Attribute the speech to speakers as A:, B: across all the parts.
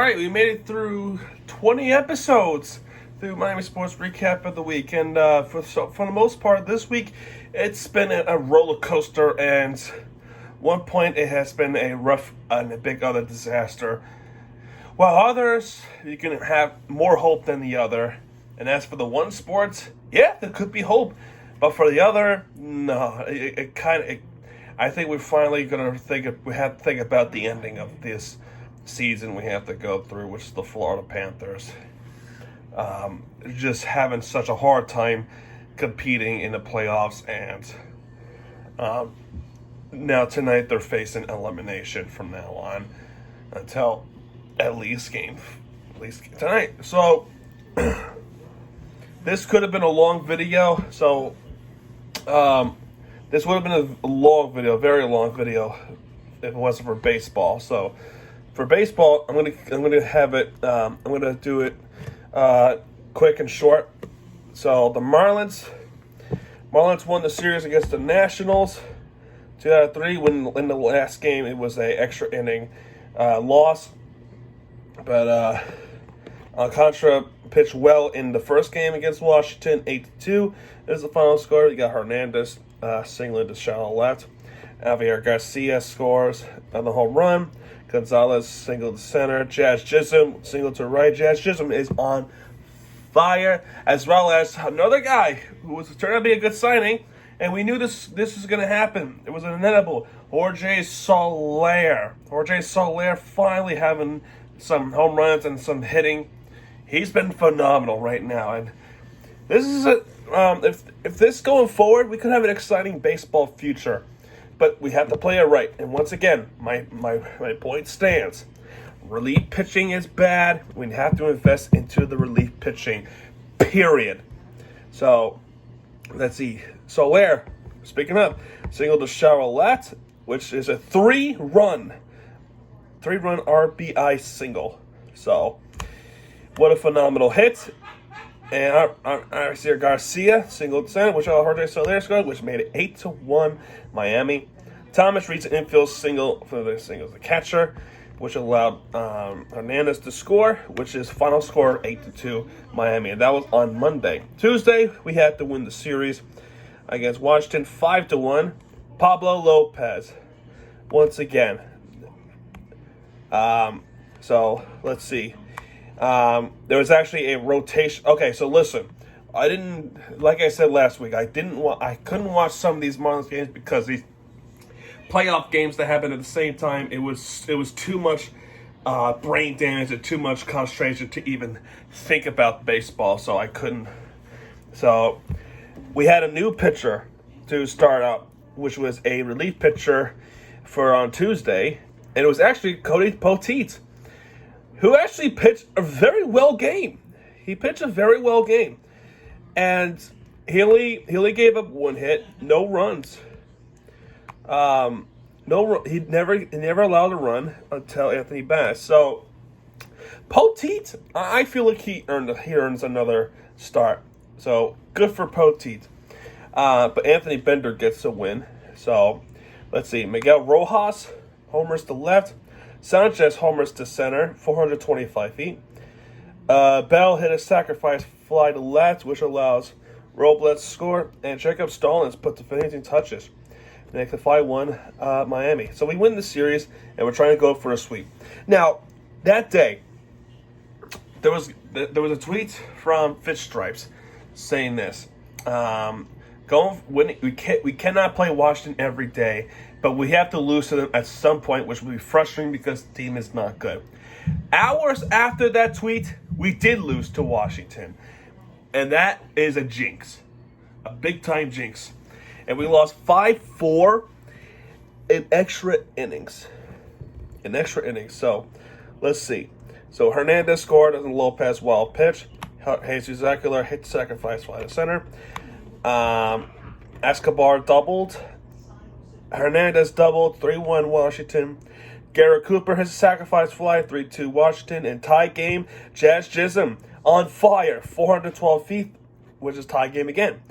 A: right, we made it through 20 episodes through Miami Sports Recap of the Week. And for the most part this week, it's been a roller coaster. And one point, it has been a rough and a big other disaster. While others, you can have more hope than the other. And as for the one sport, yeah, there could be hope. But for the other, no. I think we're finally going to we have to think about the ending of this season we have to go through, which is the Florida Panthers. Just having such a hard time competing in the playoffs, and now tonight they're facing elimination from now on until at least game tonight. So this could have been a long video. So this would have been a long video, very long video, if it wasn't for baseball. So for baseball, I'm gonna have it. I'm gonna do it quick and short. So the Marlins won the series against the Nationals, 2-3. When in the last game, it was a extra inning loss. But Alcantara pitched well in the first game against Washington, 8-2 is the final score. You got Hernandez singling to shallow left. Javier Garcia scores on the home run. Gonzalez single to center. Jazz Chisholm single to right. Jazz Chisholm is on fire, as well as another guy who was turned out to be a good signing, and we knew this was going to happen. It was inevitable. Jorge Soler finally having some home runs and some hitting. He's been phenomenal right now, and this is if this going forward, we could have an exciting baseball future. But we have to play it right. And once again, my point stands. Relief pitching is bad. We have to invest into the relief pitching, period. So, let's see. Soler, speaking of, single to Charlotte, which is a three-run RBI single. So, what a phenomenal hit. And Javier Garcia single to center, which Jorge Soler scored, which made it 8-1 Miami. Thomas reached an infield single for the catcher, which allowed Hernandez to score, which is final score 8-2 Miami. And that was on Monday. Tuesday, we had to win the series against Washington 5-1. Pablo Lopez, once again. So let's see. There was actually a rotation. Okay, so listen, like I said last week, I couldn't watch some of these Marlins games because these playoff games that happened at the same time, it was too much brain damage and too much concentration to even think about baseball, so I couldn't. So we had a new pitcher to start out, which was a relief pitcher for on Tuesday, and it was actually Cody Poteet, who actually pitched a very well game. He pitched a very well game. And he only gave up one hit, no runs. He never allowed a run until Anthony Bass. So Poteet, I feel like he earns another start. So good for Poteet. But Anthony Bender gets a win. So let's see. Miguel Rojas homers to left. Sanchez homers to center, 425 feet. Bell hit a sacrifice fly to left, which allows Robles to score, and Jacob Stallings put the finishing touches. Make the 5-1 Miami. So we win the series, and we're trying to go for a sweep. Now, that day, there was a tweet from Fitch Stripes saying this. We cannot play Washington every day, but we have to lose to them at some point, which will be frustrating because the team is not good. Hours after that tweet, we did lose to Washington. And that is a jinx. A big-time jinx. And we lost 5-4 in extra innings. So, let's see. So, Hernandez scored as a Lopez wild pitch. Jesus Aguilar hit sacrifice fly to center. Escobar doubled. Hernandez doubled, 3-1 Washington. Garrett Cooper has a sacrifice fly, 3-2 Washington. And tie game, Jazz Chisholm on fire, 412 feet, which is tie game again.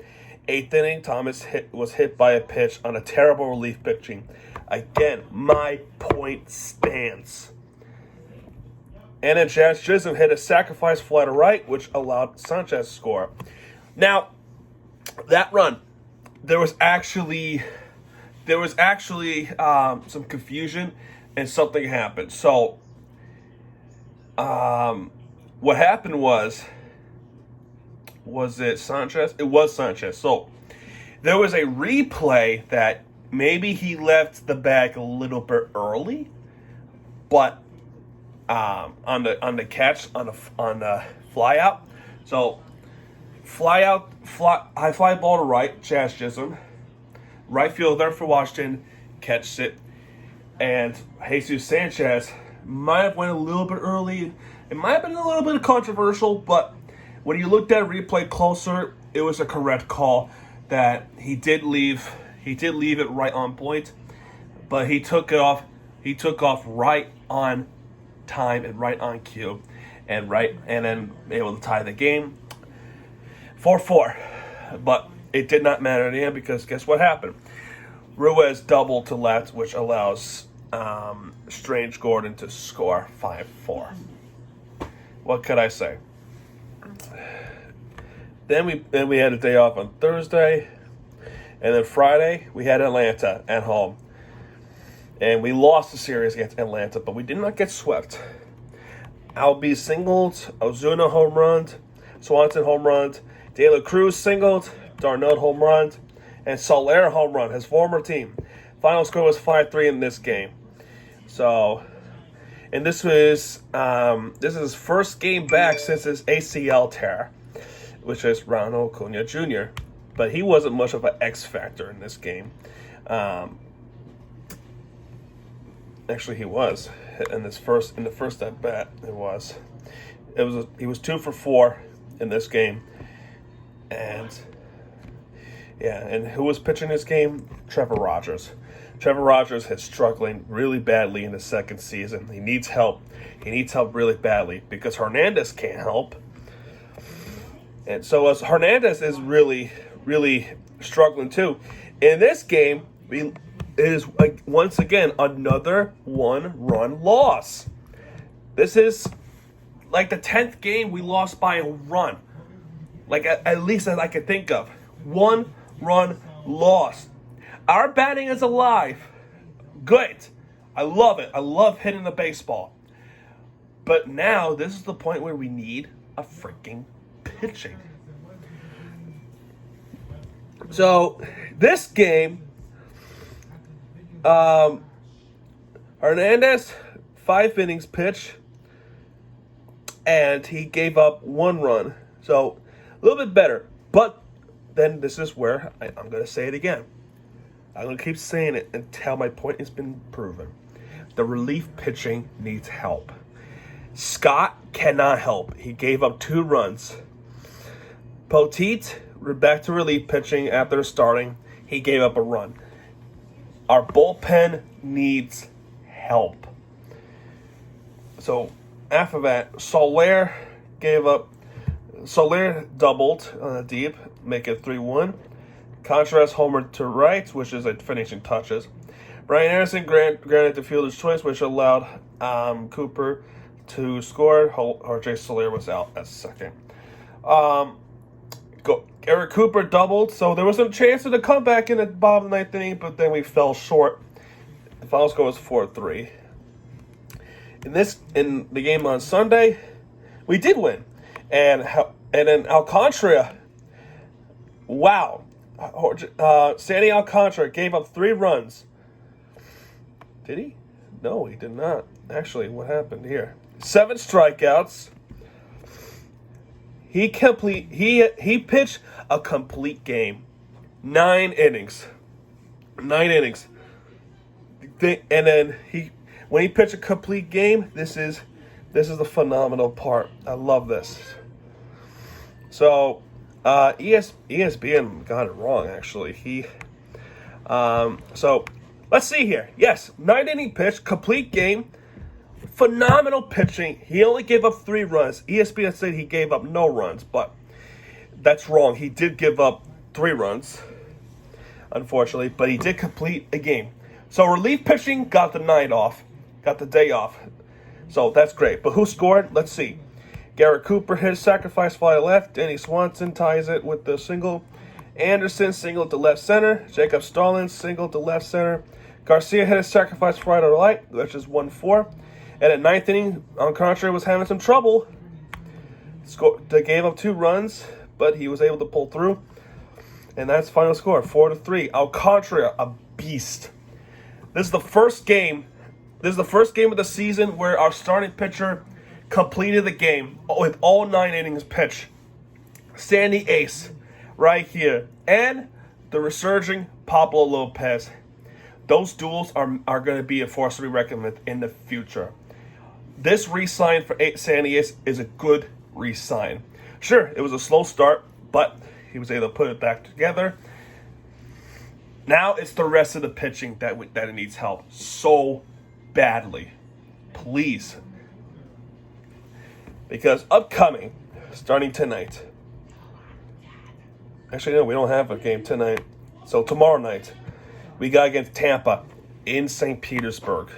A: 8th inning, Thomas was hit by a pitch on a terrible relief pitching. Again, my point stands. And then Jazz Chisholm hit a sacrifice fly to right, which allowed Sanchez to score. Now, that run, there was actually some confusion and something happened. So, what happened was it Sanchez? It was Sanchez. So, there was a replay that maybe he left the bag a little bit early, but on the catch on the fly out. So high fly ball to right, Jazz Chisholm, right fielder for Washington, catches it, and Jesus Sanchez might have went a little bit early. It might have been a little bit controversial, but when you looked at replay closer, it was a correct call that he did leave it right on point, but he took it off. He took off right on time and right on cue, and then able to tie the game 4-4. But it did not matter in the end because guess what happened? Ruiz doubled to left, which allows Strange Gordon to score 5-4. What could I say? Then we had a day off on Thursday, and then Friday we had Atlanta at home. And we lost the series against Atlanta, but we did not get swept. Albie singled, Ozuna home run, Swanson home run, De La Cruz singled, Darnold home run, and Soler home run, his former team. Final score was 5-3 in this game. So, and this is his first game back since his ACL tear, which is Ronald Acuna Jr. But he wasn't much of an X factor in this game. Actually, he was in the first at bat. He was 2 for 4 in this game, and who was pitching this game? Trevor Rogers. Trevor Rogers is struggling really badly in the second season. He needs help. He needs help really badly because Hernandez can't help, and so as Hernandez is really, really struggling too. In this game, it is once again another 1-run loss. This is like the 10th game we lost by a run. Like at least that I can think of. 1-run loss. Our batting is alive. Good. I love it. I love hitting the baseball. But now this is the point where we need a freaking pitching. So this game, Hernandez, 5 innings pitch, and he gave up 1 run. So a little bit better. But then this is where I'm going to say it again. I'm going to keep saying it until my point has been proven. The relief pitching needs help. Scott cannot help. He gave up 2 runs. Poteet, back to relief pitching after starting. He gave up a run. Our bullpen needs help. So after that, Soler doubled on a deep, make it 3-1. Contreras homered to right, which is a finishing touches. Brian Anderson granted the fielder's choice, which allowed Cooper to score. RJ Soler was out at second. Eric Cooper doubled, so there was a chance of the comeback in the bottom of the 9th inning, but then we fell short. The final score was 4-3. In the game on Sunday, we did win, and then Alcantara, wow, Sandy Alcantara gave up 3 runs. Did he? No, he did not. Actually, what happened here? 7 strikeouts. He pitched a complete game. 9 innings. 9 innings. And then when he pitched a complete game, this is the phenomenal part. I love this. So ESPN got it wrong actually. So let's see here. Yes, 9-inning pitch, complete game. Phenomenal pitching. He only gave up 3 runs. ESPN said he gave up no runs, but that's wrong. He did give up 3 runs, unfortunately, but he did complete a game. So relief pitching got the day off. So that's great. But who scored? Let's see. Garrett Cooper hit a sacrifice fly to left. Danny Swanson ties it with the single. Anderson singled to left center. Jacob Stallings singled to left center. Garcia hit a sacrifice fly to right, which is 1-4. And at ninth inning, Alcantara was having some trouble. They gave up 2 runs, but he was able to pull through. And that's final score, 4-3. Alcantara, a beast. This is the first game. This is the first game of the season where our starting pitcher completed the game with all 9 innings pitched. Sandy Ace, right here, and the resurging Pablo Lopez. Those duels are going to be a force to be reckoned with in the future. This re-sign for Sandy Ace is a good re-sign. Sure, it was a slow start, but he was able to put it back together. Now it's the rest of the pitching that it needs help so badly. Please. Because upcoming, starting tonight. Actually, no, we don't have a game tonight. So tomorrow night, we got against Tampa in St. Petersburg.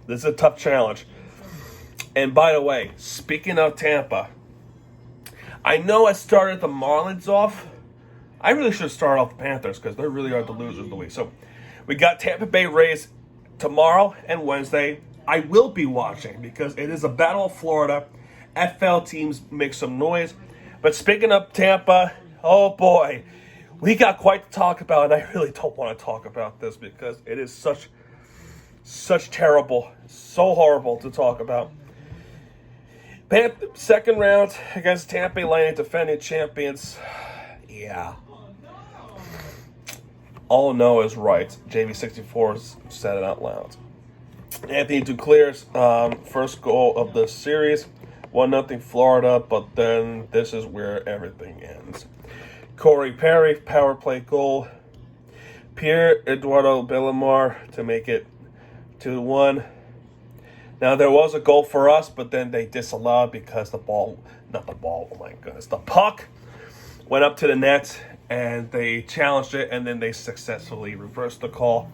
A: This is a tough challenge. And by the way, speaking of Tampa, I know I started the Marlins off. I really should start off the Panthers because they really are the losers of the week. So we got Tampa Bay Rays tomorrow and Wednesday. I will be watching because it is a battle of Florida. FL teams make some noise. But speaking of Tampa, oh boy, we got quite to talk about, and I really don't want to talk about this because it is such terrible, so horrible to talk about. Second round against Tampa Bay Lightning, defending champions. Yeah. All no is right. JV64 said it out loud. Anthony Duclair's first goal of the series. 1-0 Florida, but then this is where everything ends. Corey Perry, power play goal. Pierre Eduardo Bellamar to make it 2-1. Now, there was a goal for us, but then they disallowed because the puck went up to the net, and they challenged it, and then they successfully reversed the call.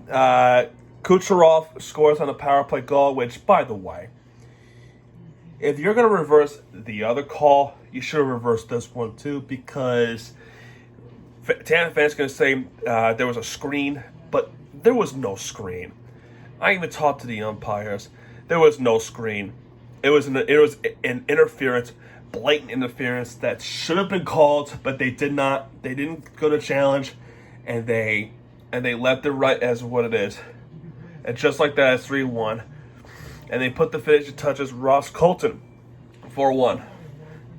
A: Kucherov scores on a power play goal, which, by the way, if you're going to reverse the other call, you should have reversed this one too, because Tampa fans going to say there was a screen, but there was no screen. I even talked to the umpires. There was no screen. It was an interference, blatant interference that should have been called, but they did not. They didn't go to challenge, and they left it right as what it is. And just like that, it's 3-1. And they put the finishing touches, Ross Colton, 4-1.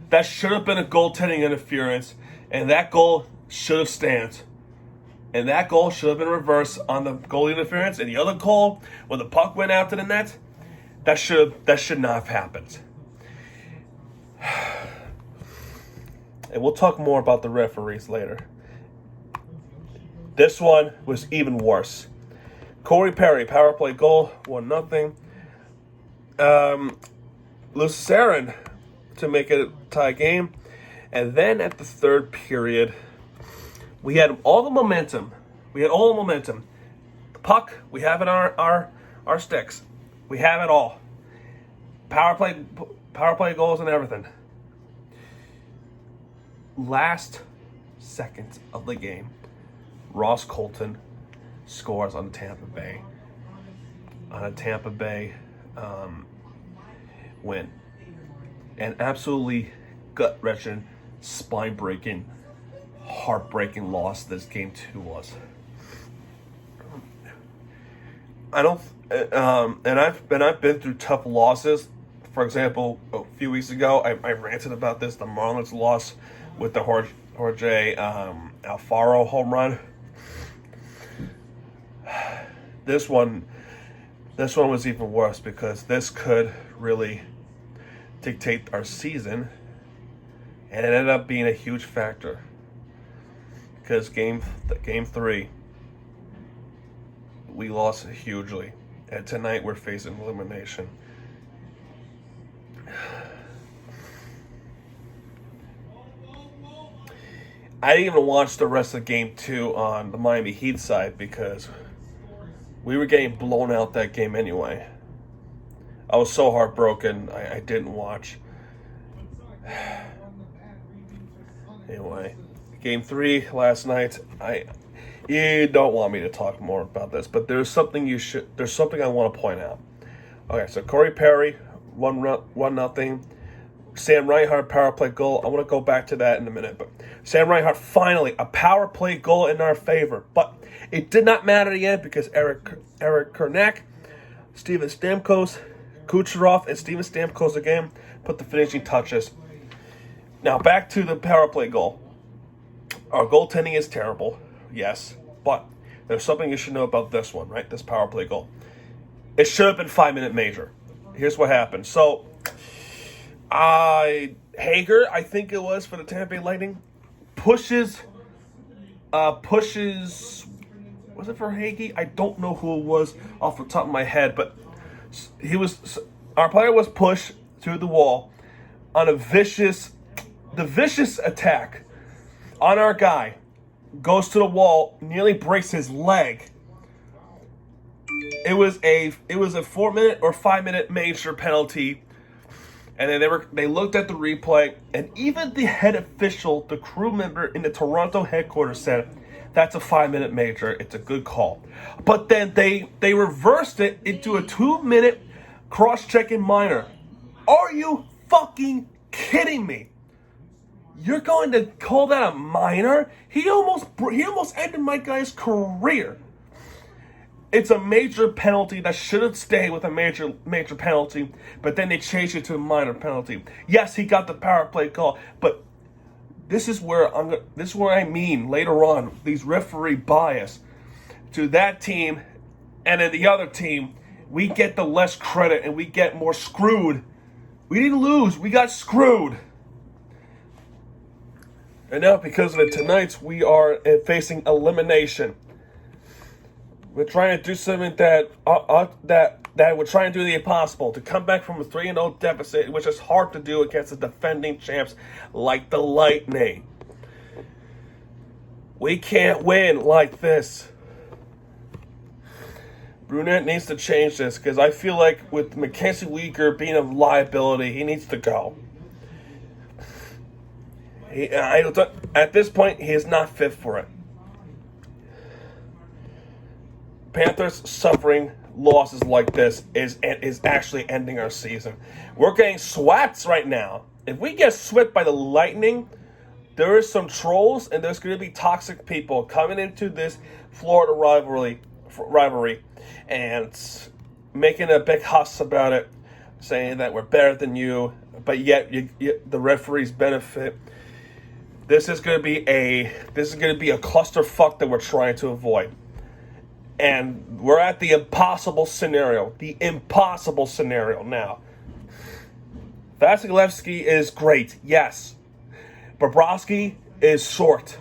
A: That should have been a goaltending interference, and that goal should have stand. And that goal should have been reversed on the goalie interference. And the other goal, when the puck went out to the net, that should not have happened. And we'll talk more about the referees later. This one was even worse. Corey Perry, power play goal, 1-0. Luceren to make it a tie game. And then at the third period, we had all the momentum. The puck, we have it on our sticks. We have it all. Power play goals and everything. Last second of the game, Ross Colton scores on Tampa Bay. On a Tampa Bay win. An absolutely gut-wrenching, spine-breaking, heartbreaking loss this game 2 was. I've been through tough losses. For example, a few weeks ago, I ranted about this. The Marlins loss with the Jorge Alfaro home run. This one was even worse because this could really dictate our season, and it ended up being a huge factor. Because game 3, we lost hugely, and tonight we're facing elimination. I didn't even watch the rest of game 2 on the Miami Heat side because we were getting blown out that game anyway. I was so heartbroken. I didn't watch. Anyway, Game 3 last night. You don't want me to talk more about this, but there's something I want to point out. Okay, so Corey Perry, 1-0. Sam Reinhart power play goal. I want to go back to that in a minute, but Sam Reinhart finally a power play goal in our favor. But it did not matter yet because Eric Kernack, Steven Stamkos, Kucherov, and Steven Stamkos again put the finishing touches. Now back to the power play goal. Our goaltending is terrible, yes, but there's something you should know about this one, right? This power play goal. It should have been 5-minute major. Here's what happened. So, Hager, I think it was for the Tampa Bay Lightning, pushes. Was it for Hagee? I don't know who it was off the top of my head, but our player was pushed through the wall on the vicious attack on our guy, goes to the wall, nearly breaks his leg. It was a 4-minute or 5-minute major penalty, and then they looked at the replay, and even the head official, the crew member in the Toronto headquarters said, that's a 5-minute major. It's a good call. But then they reversed it into a 2-minute cross-checking minor. Are you fucking kidding me? You're going to call that a minor? He almost ended my guy's career. It's a major penalty that should have stayed with a major penalty, but then they changed it to a minor penalty. Yes, he got the power play call, but this is where I mean later on these referee bias to that team, and then the other team, we get the less credit and we get more screwed. We didn't lose, we got screwed. And now because of it tonight, we are facing elimination. We're trying to do something that we're trying to do the impossible, to come back from a 3-0 deficit, which is hard to do against the defending champs like the Lightning. We can't win like this. Brunette needs to change this, because I feel like with Mackenzie Weegar being a liability, he needs to go. At this point, he is not fit for it. Panthers suffering losses like this is actually ending our season. We're getting swept right now. If we get swept by the Lightning, there is some trolls and there's going to be toxic people coming into this Florida rivalry and making a big fuss about it, saying that we're better than you, but yet the referees benefit. This is going to be a clusterfuck that we're trying to avoid. And we're at the impossible scenario. The impossible scenario now. Vasilevsky is great, yes. Bobrovsky is short.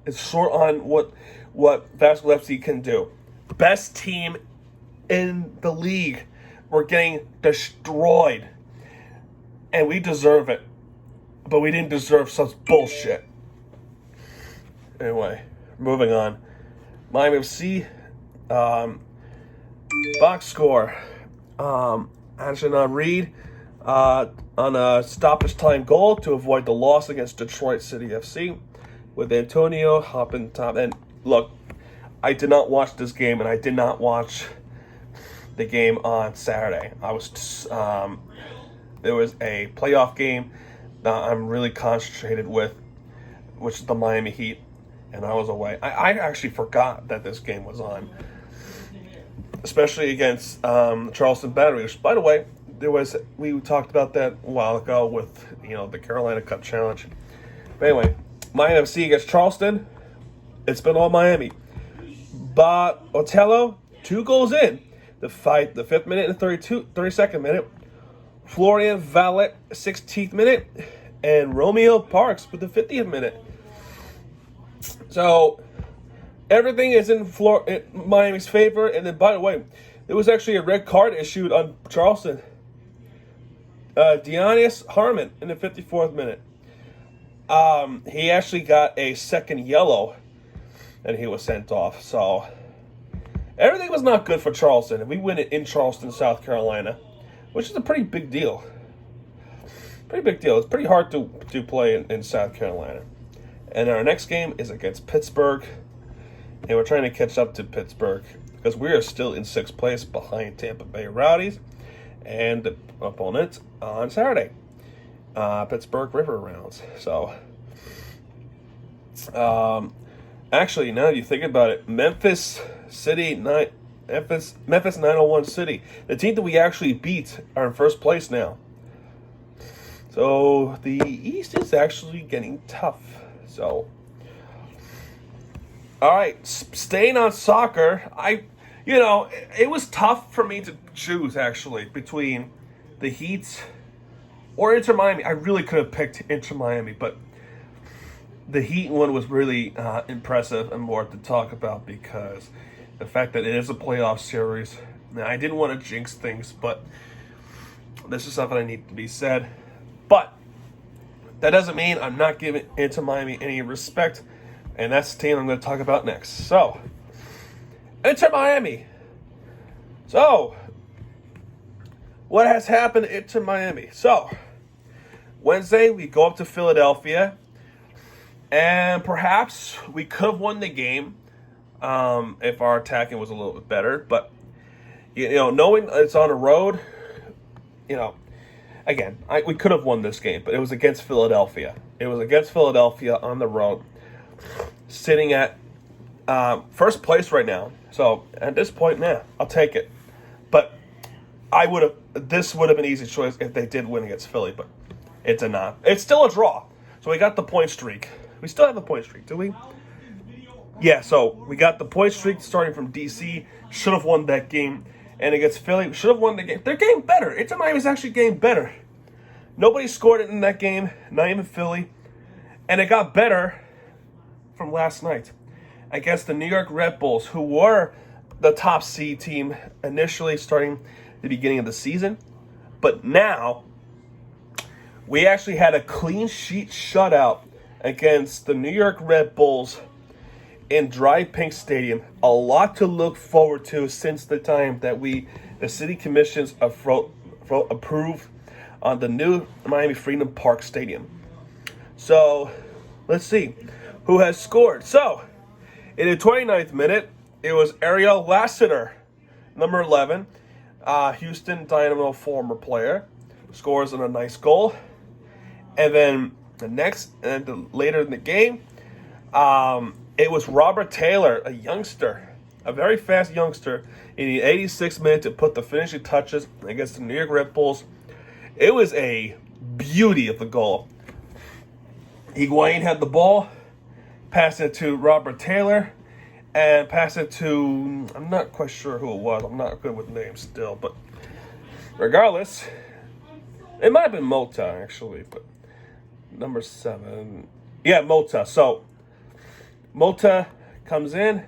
A: It's short on what Vasilevsky can do. Best team in the league. We're getting destroyed. And we deserve it. But we didn't deserve such bullshit. Anyway, moving on. Miami FC. Box score. Anjan Reed on a stoppage time goal to avoid the loss against Detroit City FC, with Antonio hopping top. And look, I did not watch this game, and I did not watch the game on Saturday. There was a playoff game that I'm really concentrated with, which is the Miami Heat, and I was away. I actually forgot that this game was on, especially against Charleston Battery, which, by the way, we talked about that a while ago with the Carolina Cup Challenge. But anyway, Miami FC against Charleston. It's been all Miami. But Otello, 2 goals in. The 5th minute and 32nd minute. Florian Vallet, 16th minute. And Romeo Parks with the 50th minute. So everything is in Miami's favor. And then, by the way, there was actually a red card issued on Charleston. Deonis Harmon in the 54th minute. He actually got a second yellow, and he was sent off. So everything was not good for Charleston. And we win it in Charleston, South Carolina. which is a pretty big deal. Pretty big deal. It's pretty hard to play in South Carolina. And our next game is against Pittsburgh. And we're trying to catch up to Pittsburgh because we are still in 6th place behind Tampa Bay Rowdies and the opponent on Saturday. Pittsburgh River Rounds. So, actually, now that you think about it, Memphis 901 City, the team that we actually beat, are in 1st place now. So the East is actually getting tough. So, all right, staying on soccer, it was tough for me to choose actually between the Heat or Inter Miami. I really could have picked Inter Miami, but the Heat one was really impressive and more to talk about because the fact that it is a playoff series. Now, I didn't want to jinx things, but this is something that needs to be said. But that doesn't mean I'm not giving Inter Miami any respect, and that's the team I'm going to talk about next. So, Inter Miami. So, what has happened to Inter Miami? So, Wednesday, we go up to Philadelphia, and perhaps we could have won the game if our attacking was a little bit better. But, knowing it's on the road, again, we could have won this game, but it was against Philadelphia. It was against Philadelphia on the road, sitting at 1st place right now. So at this point, I'll take it. But this would have been an easy choice if they did win against Philly, but it did not. It's still a draw. So we got the point streak. We still have the point streak, do we? Yeah, so we got the point streak starting from DC. Should have won that game. And against Philly, should have won the game. They're getting better. Inter Miami's actually getting better. Nobody scored it in that game, not even Philly. And it got better from last night against the New York Red Bulls, who were the top seed team initially starting the beginning of the season. But now, we actually had a clean sheet shutout against the New York Red Bulls in Dry Pink Stadium. A lot to look forward to since the time that the city commissions approved on the new Miami Freedom Park Stadium. So, let's see who has scored. So, in the 29th minute, it was Ariel Lassiter, number 11, Houston Dynamo former player, scores on a nice goal. And then later in the game, it was Robert Taylor, a youngster, a very fast youngster, in the 86th minute to put the finishing touches against the New York Red Bulls. It was a beauty of the goal. Higuain had the ball, passed it to Robert Taylor, and passed it to, I'm not quite sure who it was. I'm not good with names still, but regardless, it might have been Mota, actually, but number 7. Yeah, Mota. So, Mota comes in,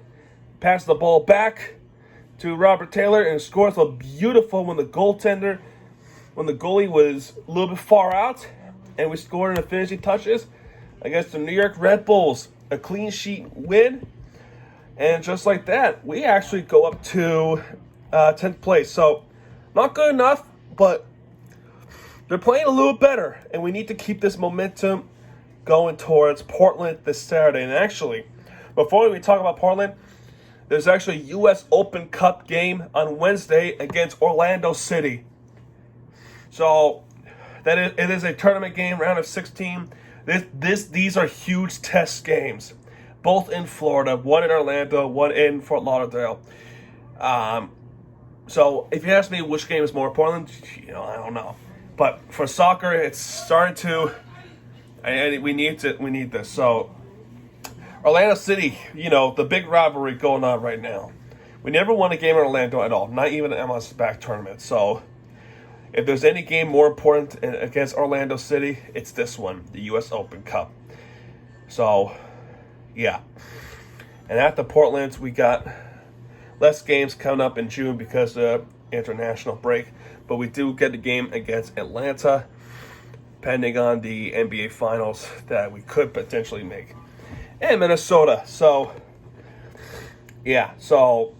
A: passes the ball back to Robert Taylor, and scores a beautiful when the goalie was a little bit far out, and we scored in the finishing touches against the New York Red Bulls. A clean sheet win, and just like that, we actually go up to 10th place. So, not good enough, but they're playing a little better, and we need to keep this momentum going towards Portland this Saturday. And actually, before we talk about Portland, there's actually a U.S. Open Cup game on Wednesday against Orlando City. So it is a tournament game, round of 16. These are huge test games, both in Florida, one in Orlando, one in Fort Lauderdale. So if you ask me which game is more important, I don't know. But for soccer, it's starting to. And we need this. So, Orlando City, the big rivalry going on right now. We never won a game in Orlando at all, not even an MLS back tournament. So, if there's any game more important against Orlando City, it's this one, the U.S. Open Cup. So, yeah. And after Portland, we got less games coming up in June because of the international break. But we do get the game against Atlanta, pending on the NBA Finals that we could potentially make. And Minnesota. So, yeah. So,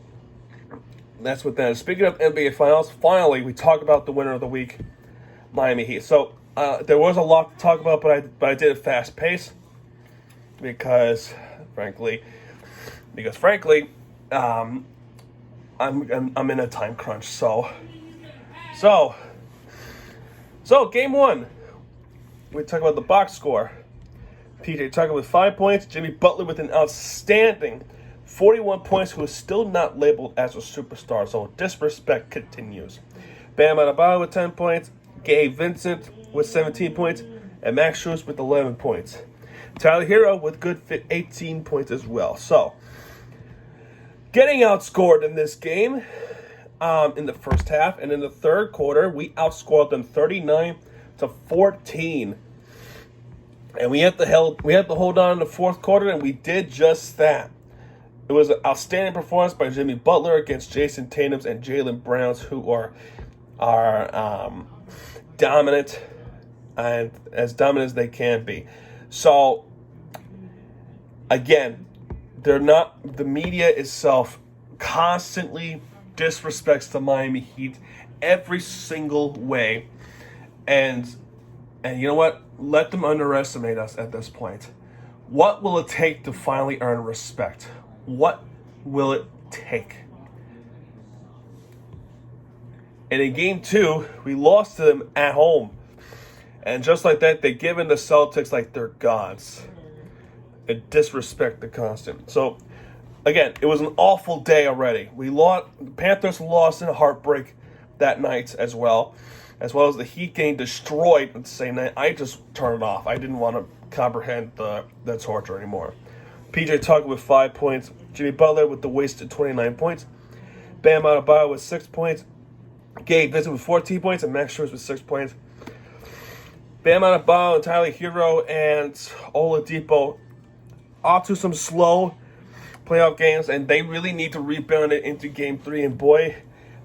A: that's what that is. Speaking of NBA Finals, finally we talk about the winner of the week, Miami Heat. So there was a lot to talk about, but I did it fast pace because frankly, I'm in a time crunch. So game one, we talk about the box score. PJ Tucker with 5 points. Jimmy Butler with an outstanding 41 points, who is still not labeled as a superstar, so disrespect continues. Bam Adebayo with 10 points. Gabe Vincent with 17 points. And Max Strus with 11 points. Tyler Hero with good 18 points as well. So, getting outscored in this game in the first half. And in the third quarter, we outscored them 39-14. And we had to hold on in the fourth quarter, and we did just that. It was an outstanding performance by Jimmy Butler against Jason Tatum's and Jaylen Brown's, who are dominant, and as dominant as they can be. So, again, the media itself constantly disrespects the Miami Heat every single way. And you know what? Let them underestimate us at this point. What will it take to finally earn respect? What will it take? And in game two, we lost to them at home. And just like that, they give in the Celtics like they're gods. And disrespect the constant. So, again, it was an awful day already. The Panthers lost in a heartbreak that night as well as the Heat getting destroyed the same night. I just turned it off. I didn't want to comprehend the torture anymore. PJ Tucker with 5 points. Jimmy Butler with the wasted 29 points. Bam Adebayo with 6 points. Gabe Vincent with 14 points. And Max Strus with 6 points. Bam Adebayo and Tyler Hero and Oladipo off to some slow playoff games. And they really need to rebound it into game 3. And boy,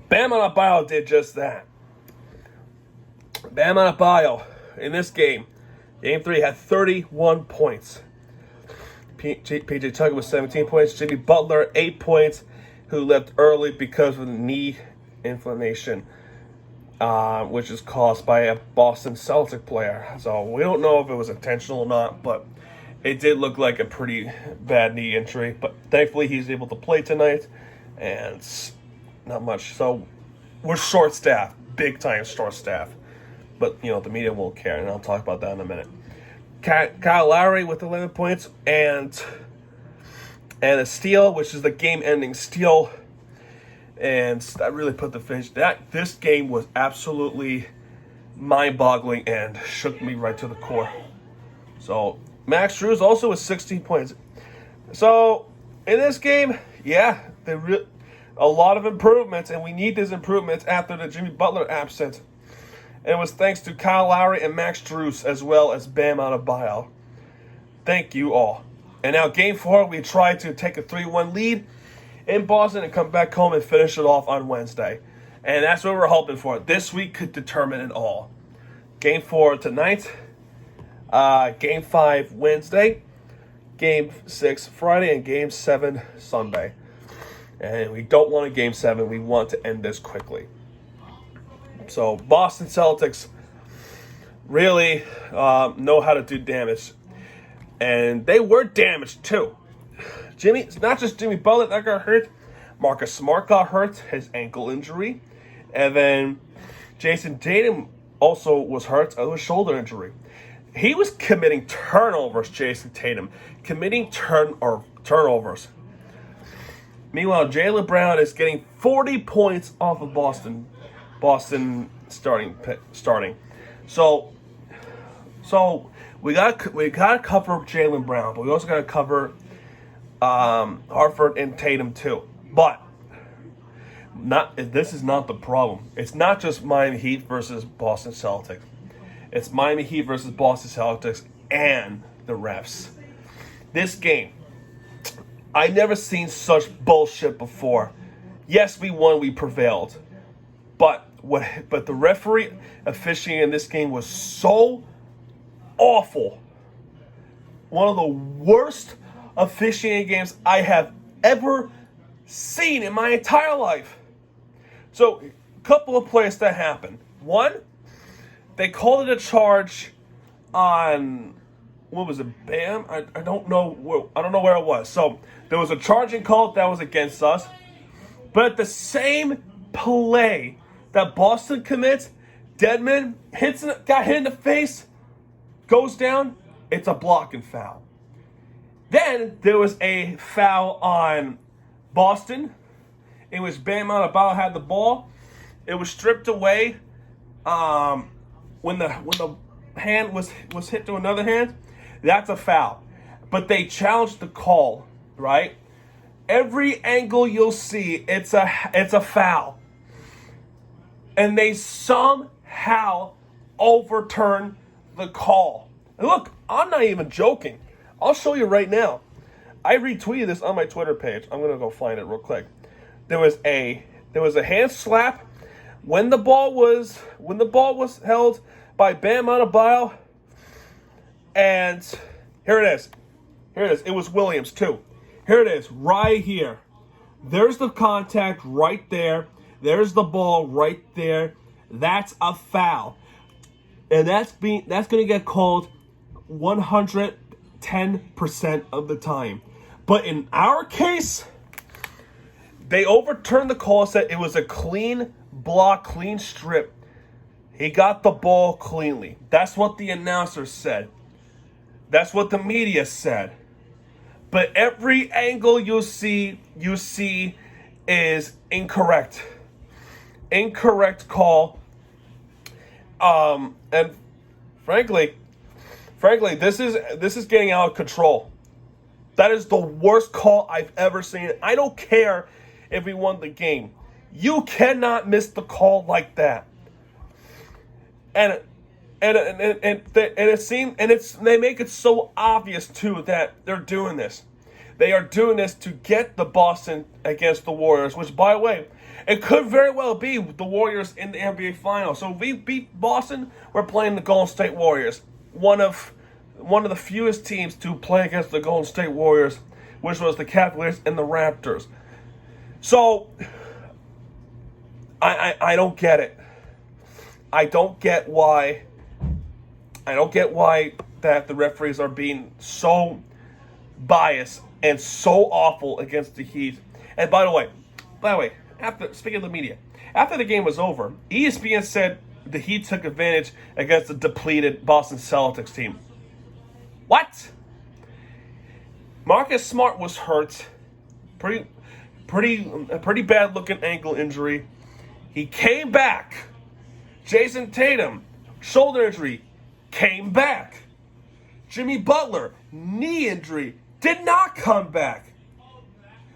A: Bam Adebayo did just that. Bam Adebayo in this game 3, had 31 points. PJ Tucker with 17 points. Jimmy Butler, 8 points, who left early because of the knee inflammation, which is caused by a Boston Celtics player. So we don't know if it was intentional or not, but it did look like a pretty bad knee injury. But thankfully, he's able to play tonight, and not much. So we're short-staffed, big-time short-staffed. But, the media won't care, and I'll talk about that in a minute. Kyle Lowry with 11 points and a steal, which is the game-ending steal. And that really put the finish. This game was absolutely mind-boggling and shook me right to the core. So, Max Strus also with 16 points. So, in this game, a lot of improvements, and we need these improvements after the Jimmy Butler absence. And it was thanks to Kyle Lowry and Max Strus, as well as Bam Adebayo. Thank you all. And now game 4, we tried to take a 3-1 lead in Boston and come back home and finish it off on Wednesday. And that's what we're hoping for. This week could determine it all. Game 4 tonight. Game 5 Wednesday. Game 6 Friday. And Game 7 Sunday. And we don't want a Game 7. We want to end this quickly. So, Boston Celtics really know how to do damage. And they were damaged, too. It's not just Jimmy Butler that got hurt. Marcus Smart got hurt, his ankle injury. And then Jason Tatum also was hurt of a shoulder injury. He was committing turnovers, Jason Tatum. Committing turnovers. Meanwhile, Jaylen Brown is getting 40 points off of Boston starting. So we got to cover Jaylen Brown, but we also got to cover Hartford and Tatum too. But this is not the problem. It's not just Miami Heat versus Boston Celtics. It's Miami Heat versus Boston Celtics and the refs. This game, I never seen such bullshit before. Yes, we won, we prevailed. But the referee officiating in this game was so awful. One of the worst officiating games I have ever seen in my entire life. So, a couple of plays that happened. One, they called it a charge on, what was it, Bam? I don't know. I don't know where it was. So there was a charging call that was against us. But at the same play that Boston commits, Dedmon got hit in the face, goes down. It's a blocking foul. Then there was a foul on Boston, in which Bam Adebayo had the ball. It was stripped away when the hand was hit to another hand. That's a foul. But they challenged the call, right? Every angle you'll see, it's a foul. And they somehow overturn the call. And look, I'm not even joking. I'll show you right now. I retweeted this on my Twitter page. I'm gonna go find it real quick. There was a hand slap when the ball was held by Bam Adebayo, and here it is. It was Williams too. Here it is, right here. There's the contact right there. There's the ball right there. That's a foul, and that's going to get called 110% of the time. But in our case, they overturned the call, said it was a clean block, clean strip. He got the ball cleanly. That's what the announcer said. That's what the media said. But every angle you see is incorrect. Incorrect call. And frankly, this is getting out of control. That is the worst call I've ever seen. I don't care if we won the game. You cannot miss the call like that. And they make it so obvious too that they're doing this. They are doing this to get the Boston against the Warriors, which, by the way, it could very well be the Warriors in the NBA Finals. So if we beat Boston, we're playing the Golden State Warriors. One of the fewest teams to play against the Golden State Warriors, which was the Cavaliers and the Raptors. So I don't get it. I don't get why that the referees are being so biased and so awful against the Heat. And by the way, speaking of the media, after the game was over, ESPN said the Heat took advantage against the depleted Boston Celtics team. What? Marcus Smart was hurt. Pretty bad looking ankle injury. He came back. Jason Tatum, shoulder injury, came back. Jimmy Butler, knee injury, did not come back.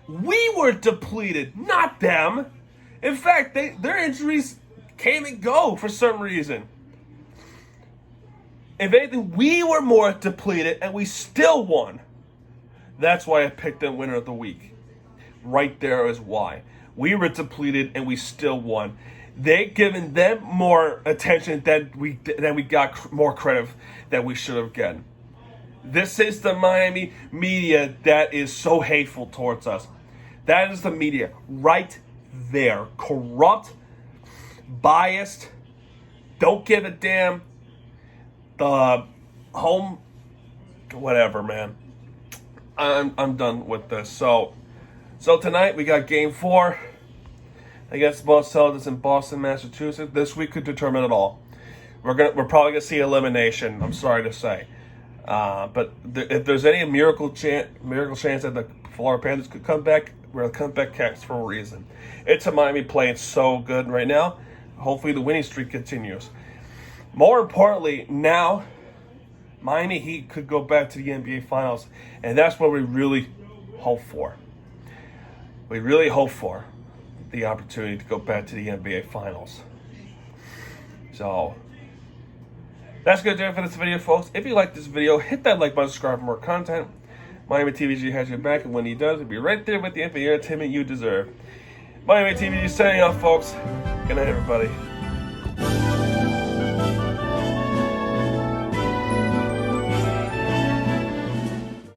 A: We were depleted, not them. In fact, their injuries came and go for some reason. If anything, we were more depleted and we still won. That's why I picked them winner of the week. Right there is why. We were depleted and we still won. They given them more attention than we got more credit that we should have gotten. This is the Miami media that is so hateful towards us. That is the media right there. Corrupt, biased, don't give a damn. The home, whatever, man. I'm done with this. So tonight we got Game 4 against the Boston Celtics in Boston, Massachusetts. This week could determine it all. We're probably gonna see elimination. I'm sorry to say, but if there's any miracle chance that the Florida Panthers could come back, we're gonna come back cats for a reason. It's a Miami playing so good right now. Hopefully the winning streak continues. More importantly, now Miami Heat could go back to the NBA Finals, and that's what we really hope for. We really hope for the opportunity to go back to the NBA Finals. So that's going to do it for this video, folks. If you like this video, hit that like button, subscribe for more content. Miami TVG has your back, and when he does, he'll be right there with the NBA entertainment you deserve. Miami TVG signing off, folks. Good night, everybody.